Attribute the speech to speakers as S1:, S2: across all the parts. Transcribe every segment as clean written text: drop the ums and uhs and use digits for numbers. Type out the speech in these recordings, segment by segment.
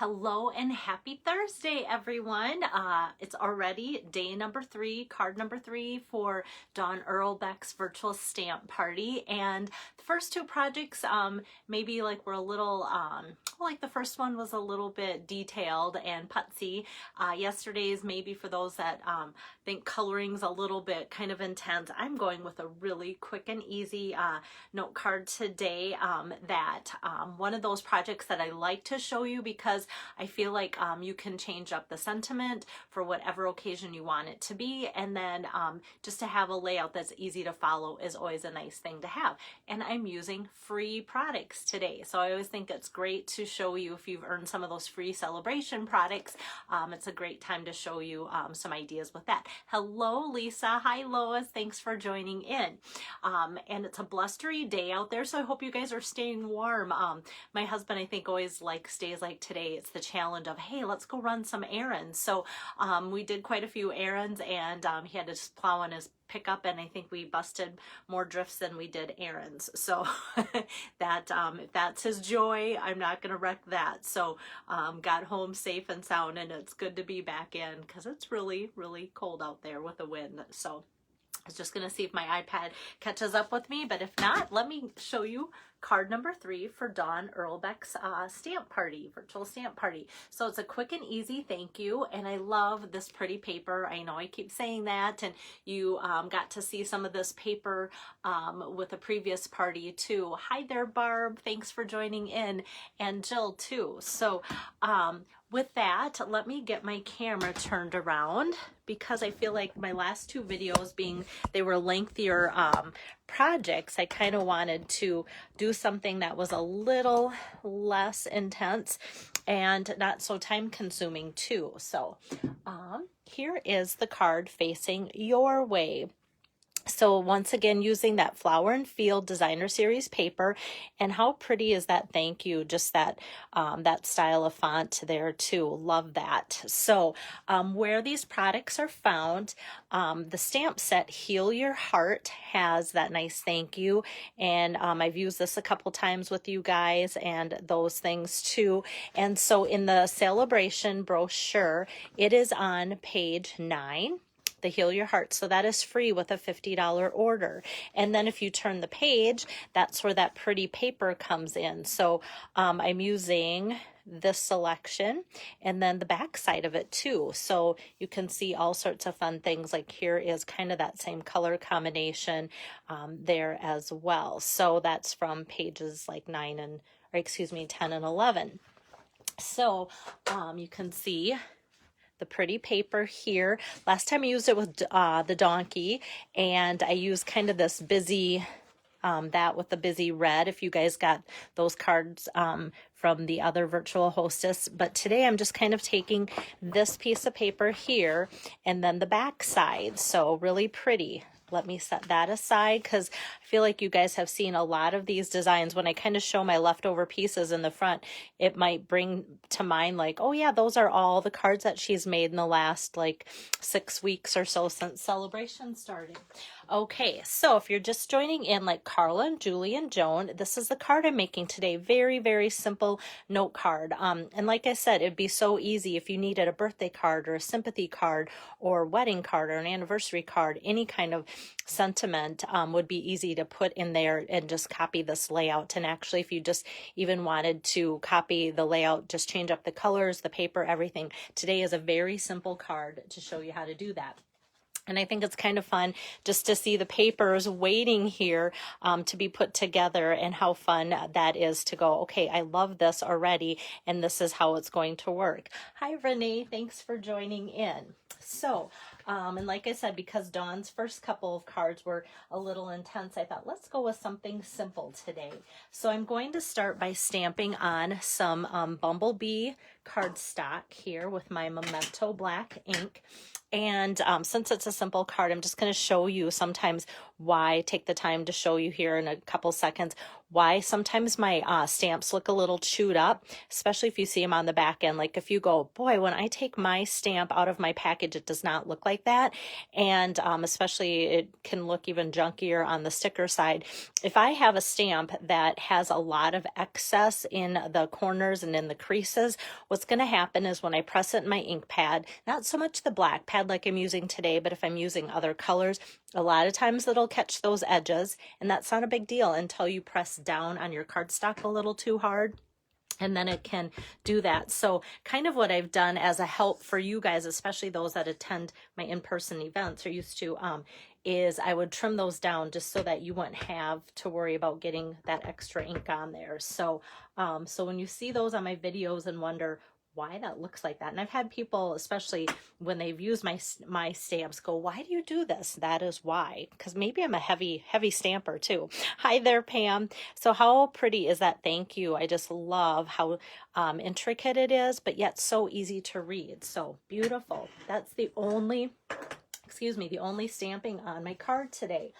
S1: Hello and happy Thursday, everyone. It's already day number 3, card number 3 for Dawn Earlbeck's virtual stamp party. And the first two projects, maybe like were a little, like the first one was a little bit detailed and putsy. Yesterday's maybe for those that think coloring's a little bit kind of intense. I'm going with a really quick and easy note card today. One of those projects that I like to show you because I feel like you can change up the sentiment for whatever occasion you want it to be, and then just to have a layout that's easy to follow is always a nice thing to have. And I'm using free products today, so I always think it's great to show you if you've earned some of those free celebration products. It's a great time to show you some ideas with that. Hello Lisa, hi Lois, thanks for joining in. And it's a blustery day out there, so I hope you guys are staying warm. My husband, I think, always likes days like today. It's the challenge of, hey, let's go run some errands. So we did quite a few errands, and he had to just plow on his pickup, and I think we busted more drifts than we did errands. So that if that's his joy, I'm not gonna wreck that. So got home safe and sound, and it's good to be back in because it's really, really cold out there with the wind. So I was just going to see if my iPad catches up with me, but if not, let me show you card number 3 for Dawn Earlbeck's stamp party, virtual stamp party. So it's a quick and easy thank you, and I love this pretty paper. I know I keep saying that, and you got to see some of this paper with a previous party too. Hi there, Barb. Thanks for joining in, and Jill too. So with that, let me get my camera turned around because I feel like my last two videos, being they were lengthier projects, I kind of wanted to do something that was a little less intense and not so time consuming too. So here is the card facing your way. So once again, using that Flower and Field Designer Series paper, and how pretty is that thank you, just that that style of font there too, love that. So where these products are found, the stamp set Heal Your Heart has that nice thank you, and I've used this a couple times with you guys and those things too. And so in the celebration brochure, it is on page 9, the Heal Your Heart. So that is free with a $50 order. And then if you turn the page, that's where that pretty paper comes in. So I'm using this selection and then the back side of it too. So you can see all sorts of fun things, like here is kind of that same color combination there as well. So that's from pages like 10 and 11. So you can see the pretty paper here. Last time I used it with the donkey, and I used kind of this busy, that with the busy red, if you guys got those cards from the other virtual hostess. But today I'm just kind of taking this piece of paper here and then the back side. So really pretty. Let me set that aside because I feel like you guys have seen a lot of these designs. When I kind of show my leftover pieces in the front, it might bring to mind like, oh yeah, those are all the cards that she's made in the last like 6 weeks or so since celebration started. Okay, so if you're just joining in like Carla and Julie and Joan, this is the card I'm making today. Very, very simple note card. And like I said, it'd be so easy if you needed a birthday card or a sympathy card or wedding card or an anniversary card, any kind of sentiment would be easy to put in there and just copy this layout. And actually, if you just even wanted to copy the layout, just change up the colors, the paper, everything. Today is a very simple card to show you how to do that. And I think it's kind of fun just to see the papers waiting here to be put together, and how fun that is to go, okay, I love this already, and this is how it's going to work. Hi, Renee. Thanks for joining in. So, and like I said, because Dawn's first couple of cards were a little intense, I thought, let's go with something simple today. So I'm going to start by stamping on some Bumblebee cardstock here with my Memento black ink. And since it's a simple card, I'm just going to show you sometimes why, take the time to show you here in a couple seconds why sometimes my stamps look a little chewed up, especially if you see them on the back end. Like if you go, boy, when I take my stamp out of my package, it does not look like that. And especially it can look even junkier on the sticker side. If I have a stamp that has a lot of excess in the corners and in the creases, what's going to happen is when I press it in my ink pad, not so much the black pad like I'm using today, but if I'm using other colors, a lot of times it'll catch those edges, and that's not a big deal until you press down on your cardstock a little too hard, and then it can do that. So kind of what I've done as a help for you guys, especially those that attend my in-person events or used to, is I would trim those down just so that you wouldn't have to worry about getting that extra ink on there. So, so when you see those on my videos and wonder why that looks like that, and I've had people, especially when they've used my stamps, go, why do you do this? That is why, because maybe I'm a heavy stamper too. Hi there, Pam. So how pretty is that? Thank you. I just love how intricate it is, but yet so easy to read. So beautiful. That's the only, excuse me, the only stamping on my card today.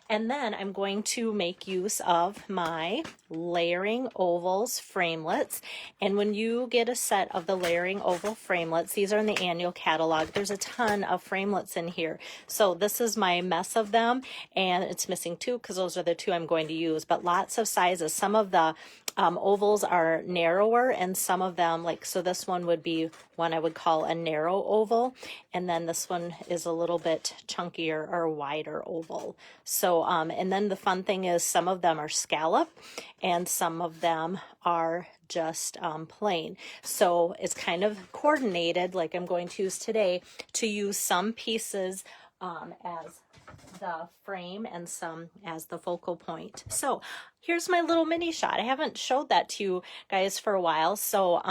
S1: And then I'm going to make use of my layering ovals framelits. And when you get a set of the layering oval framelits, these are in the annual catalog. There's a ton of framelits in here. So this is my mess of them, and it's missing two because those are the two I'm going to use, but lots of sizes. Some of the ovals are narrower, and some of them, like, so this one would be one I would call a narrow oval, and then this one is a little bit chunkier or wider oval. So and then the fun thing is some of them are scallop and some of them are just plain. So it's kind of coordinated, like I'm going to use today, to use some pieces as the frame and some as the focal point. So here's my little mini shot. I haven't showed that to you guys for a while, so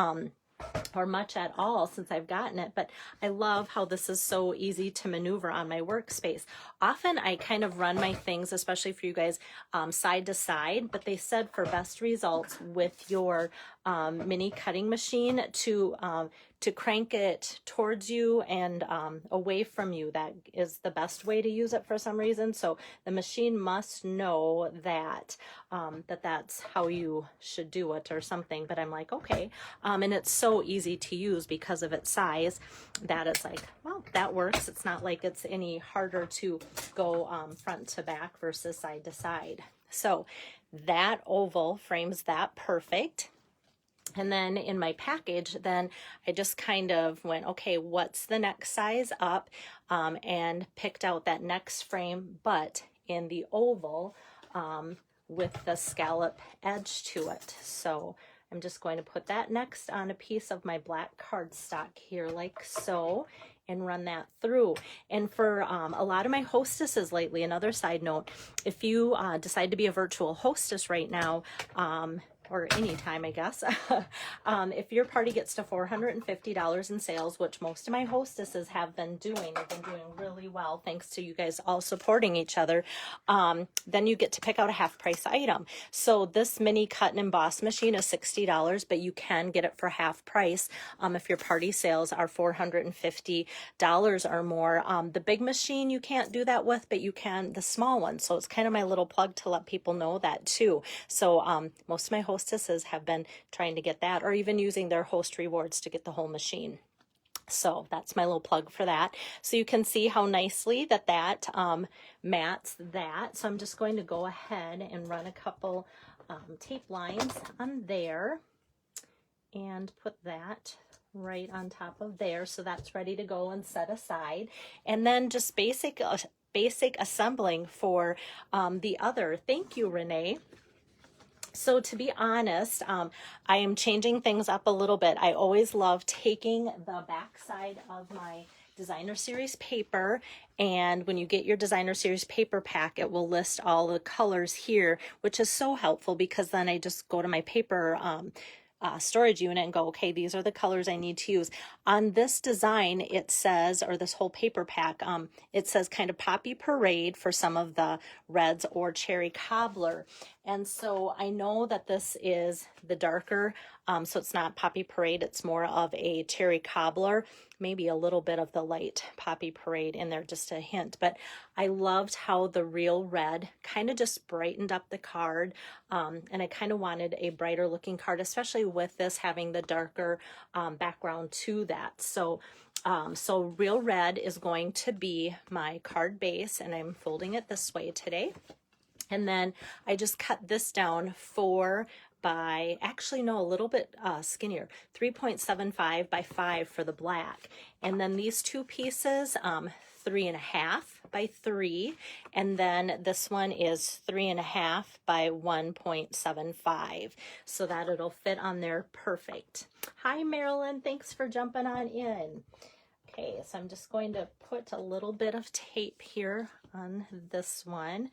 S1: or much at all since I've gotten it, but I love how this is so easy to maneuver on my workspace. Often I kind of run my things, especially for you guys, side to side, but they said for best results with your mini cutting machine to crank it towards you and away from you. That is the best way to use it for some reason. So the machine must know that that's how you should do it or something. But I'm like, okay. And it's so easy to use because of its size that it's like, well, that works. It's not like it's any harder to go front to back versus side to side. So that oval frames that perfect. And then in my package, then I just kind of went, okay, what's the next size up? And picked out that next frame, but in the oval with the scallop edge to it. So I'm just going to put that next on a piece of my black cardstock here, like so, and run that through. And for a lot of my hostesses lately, another side note, if you decide to be a virtual hostess right now, or anytime, I guess, if your party gets to $450 in sales, which most of my hostesses have been doing, they've been doing really well, thanks to you guys all supporting each other, then you get to pick out a half price item. So this mini cut and emboss machine is $60, but you can get it for half price if your party sales are $450 or more. The big machine you can't do that with, but you can the small one. So it's kind of my little plug to let people know that too. So most of my hostesses have been trying to get that, or even using their host rewards to get the whole machine. So that's my little plug for that. So you can see how nicely that mats that. So I'm just going to go ahead and run a couple tape lines on there and put that right on top of there. So that's ready to go and set aside. And then just basic assembling for the other. Thank you, Renee. So to be honest, I am changing things up a little bit. I always love taking the back side of my designer series paper, and when you get your designer series paper pack, it will list all the colors here, which is so helpful because then I just go to my paper storage unit and go, okay, these are the colors I need to use. On this design, it says, or this whole paper pack, it says kind of Poppy Parade for some of the reds, or Cherry Cobbler. And so I know that this is the darker, so it's not Poppy Parade, it's more of a Cherry Cobbler. maybe a little bit of the light Poppy Parade in there, just a hint. But I loved how the real red kind of just brightened up the card, and I kind of wanted a brighter looking card, especially with this having the darker background to that. So so real red is going to be my card base, and I'm folding it this way today. And then I just cut this down 4 by, actually no, a little bit skinnier, 3.75 by 5 for the black. And then these two pieces, 3.5 by 3, and then this one is 3.5 by 1.75, so that it'll fit on there perfect. Hi Marilyn, thanks for jumping on in. Okay, so I'm just going to put a little bit of tape here on this one.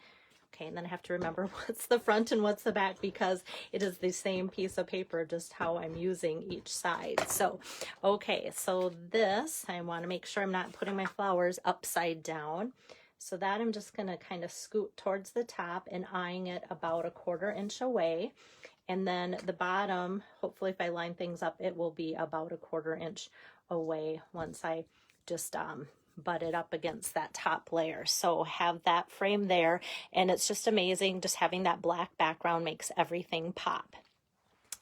S1: Okay, and then I have to remember what's the front and what's the back, because it is the same piece of paper, just how I'm using each side. So, okay, so this, I want to make sure I'm not putting my flowers upside down. So that I'm just going to kind of scoot towards the top and eyeing it about 1/4 inch away. And then the bottom, hopefully if I line things up, it will be about 1/4 inch away once I just butt it up against that top layer. So have that frame there, and it's just amazing. Just having that black background makes everything pop.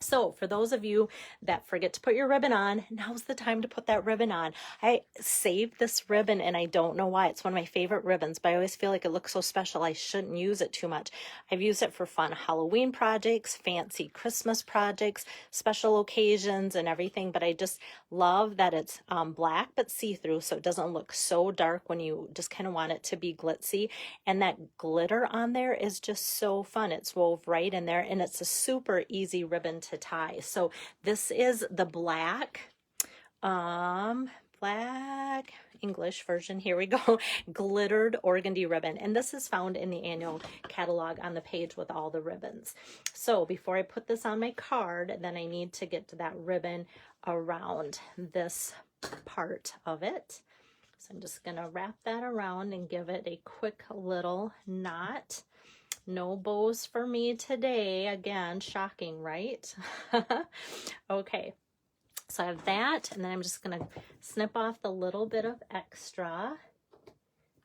S1: So for those of you that forget to put your ribbon on, now's the time to put that ribbon on. I saved this ribbon and I don't know why. It's one of my favorite ribbons, but I always feel like it looks so special. I shouldn't use it too much. I've used it for fun Halloween projects, fancy Christmas projects, special occasions and everything, but I just love that it's black but see-through, so it doesn't look so dark when you just kind of want it to be glitzy. And that glitter on there is just so fun. It's wove right in there, and it's a super easy ribbon to tie. So this is the black English version, here we go, glittered organdy ribbon, and this is found in the annual catalog on the page with all the ribbons. So before I put this on my card, then I need to get to that ribbon around this part of it. So I'm just going to wrap that around and give it a quick little knot. No bows for me today. Again, shocking, right? Okay, so I have that, and then I'm just going to snip off the little bit of extra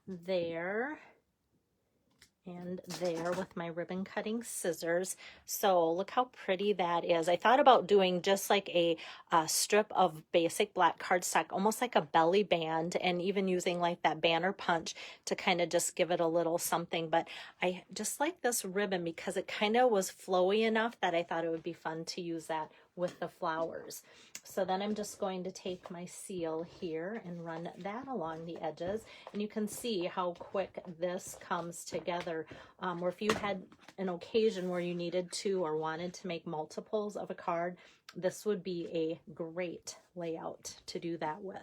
S1: there and there with my ribbon cutting scissors. So look how pretty that is. I thought about doing just like a strip of basic black cardstock, almost like a belly band, and even using like that banner punch to kind of just give it a little something. But I just like this ribbon because it kind of was flowy enough that I thought it would be fun to use that with the flowers. So then I'm just going to take my seal here and run that along the edges, and you can see how quick this comes together. Or if you had an occasion where you needed to or wanted to make multiples of a card, this would be a great layout to do that with.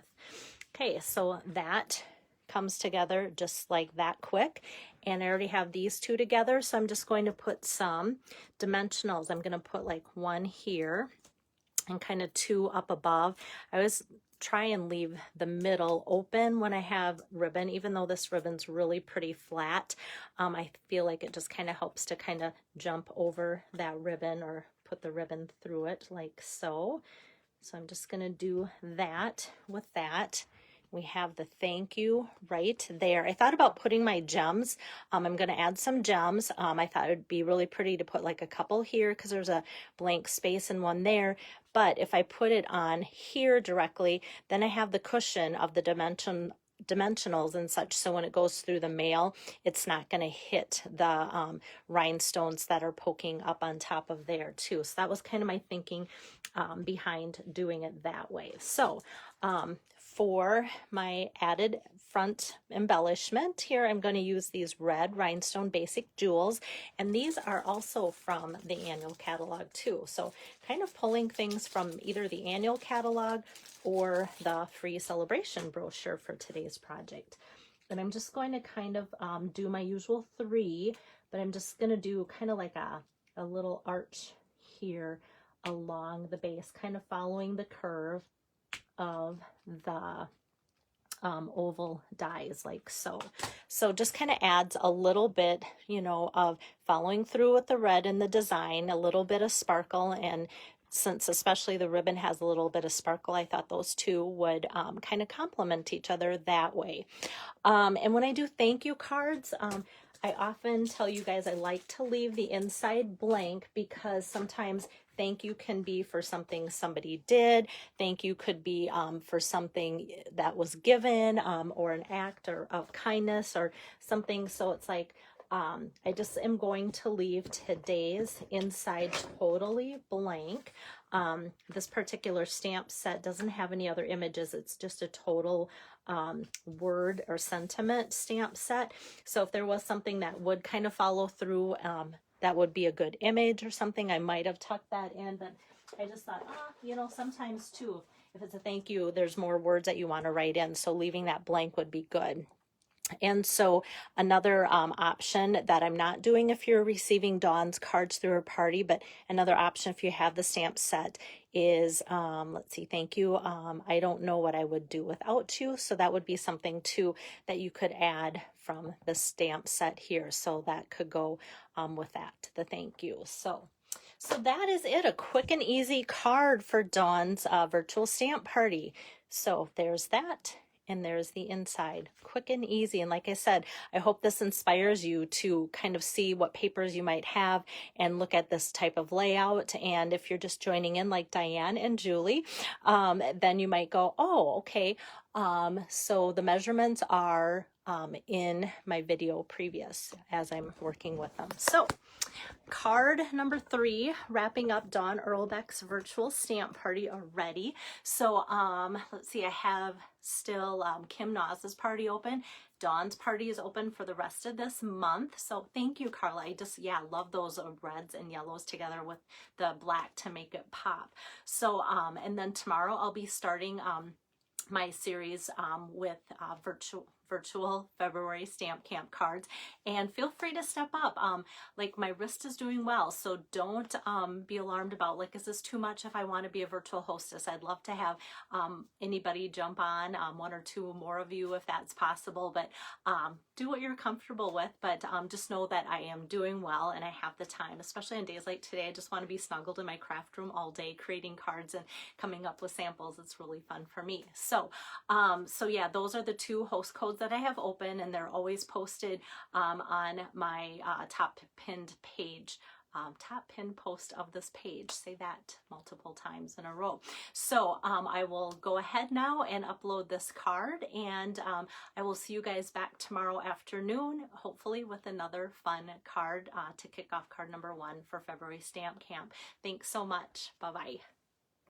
S1: Okay, so that comes together just like that quick, and I already have these two together, so I'm just going to put some dimensionals. I'm going to put like one here and kind of 2 up above. I always try and leave the middle open when I have ribbon, even though this ribbon's really pretty flat. I feel like it just kind of helps to kind of jump over that ribbon or put the ribbon through it like so. So I'm just going to do that with that. We have the thank you right there. I thought about putting my gems. I'm going to add some gems. I thought it would be really pretty to put like a couple here because there's a blank space and one there. But if I put it on here directly, then I have the cushion of the dimensionals and such, so when it goes through the mail, it's not going to hit the rhinestones that are poking up on top of there too. So that was kind of my thinking behind doing it that way. So for my added front embellishment here, I'm going to use these red rhinestone basic jewels, and these are also from the annual catalog too. So kind of pulling things from either the annual catalog or the free celebration brochure for today's project. And I'm just going to kind of do my usual 3, but I'm just going to do kind of like a little arch here along the base, kind of following the curve of the oval dies like so. So just kind of adds a little bit, you know, of following through with the red in the design, a little bit of sparkle and since especially the ribbon has a little bit of sparkle, I thought those two would kind of complement each other that way. And when I do thank you cards, I often tell you guys I like to leave the inside blank because sometimes thank you can be for something somebody did. Thank you could be for something that was given, or an act of kindness or something. So it's like, I just am going to leave today's inside totally blank. This particular stamp set doesn't have any other images. It's just a total word or sentiment stamp set. So if there was something that would kind of follow through, that would be a good image or something, I might have tucked that in. But I just thought, you know, sometimes too, if it's a thank you, there's more words that you want to write in. So leaving that blank would be good. And so another option that I'm not doing if you're receiving Dawn's cards through her party, but another option if you have the stamp set is, let's see, thank you. I don't know what I would do without you. So that would be something too that you could add from the stamp set here. So that could go with that, the thank you. So that is it, a quick and easy card for Dawn's virtual stamp party. So there's that. And there's the inside, quick and easy. And like I said, I hope this inspires you to kind of see what papers you might have and look at this type of layout. And if you're just joining in like Diane and Julie, then you might go, oh, okay. So the measurements are in my video previous as I'm working with them. So card number 3, wrapping up Dawn Earlbeck's virtual stamp party already. So let's see, I have still Kim Naz's party open. Dawn's party is open for the rest of this month. So thank you, Carla. I just, yeah, love those reds and yellows together with the black to make it pop. So, and then tomorrow I'll be starting my series with virtual February stamp camp cards, and feel free to step up. Like my wrist is doing well, so don't be alarmed about like, is this too much if I want to be a virtual hostess? I'd love to have anybody jump on, 1 or 2 more of you if that's possible, but do what you're comfortable with. But just know that I am doing well and I have the time, especially on days like today. I just want to be snuggled in my craft room all day creating cards and coming up with samples. It's really fun for me. So yeah, those are the 2 host codes that I have open, and they're always posted on my top pinned page, top pin post of this page. Say that multiple times in a row. So I will go ahead now and upload this card, and I will see you guys back tomorrow afternoon, hopefully with another fun card to kick off card number 1 for February Stamp Camp. Thanks so much. Bye-bye.